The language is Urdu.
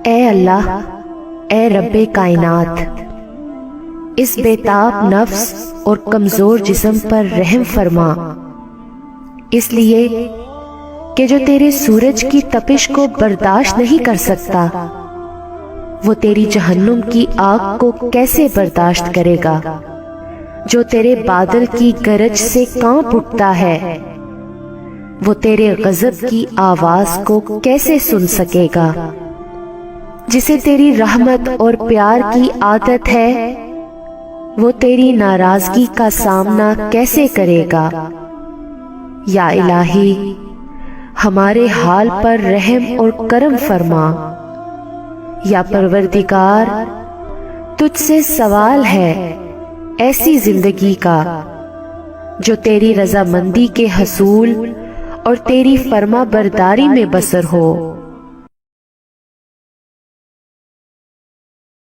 اے اللہ، اے رب کائنات، اس بےتاب نفس اور کمزور جسم پر رحم فرما، اس لیے کہ جو تیرے سورج کی تپش کو برداشت نہیں کر سکتا، وہ تیری جہنم کی آگ کو کیسے برداشت کرے گا؟ جو تیرے بادل کی گرج سے کانپ اٹھتا ہے، وہ تیرے غضب کی آواز کو کیسے سن سکے گا؟ جسے تیری رحمت اور پیار کی عادت ہے، وہ تیری ناراضگی کا سامنا کیسے کرے گا؟ یا الہی، ہمارے حال پر رحم اور کرم فرما۔ یا پروردگار، تجھ سے سوال ہے ایسی زندگی کا جو تیری رضامندی کے حصول اور تیری فرما برداری میں بسر ہو۔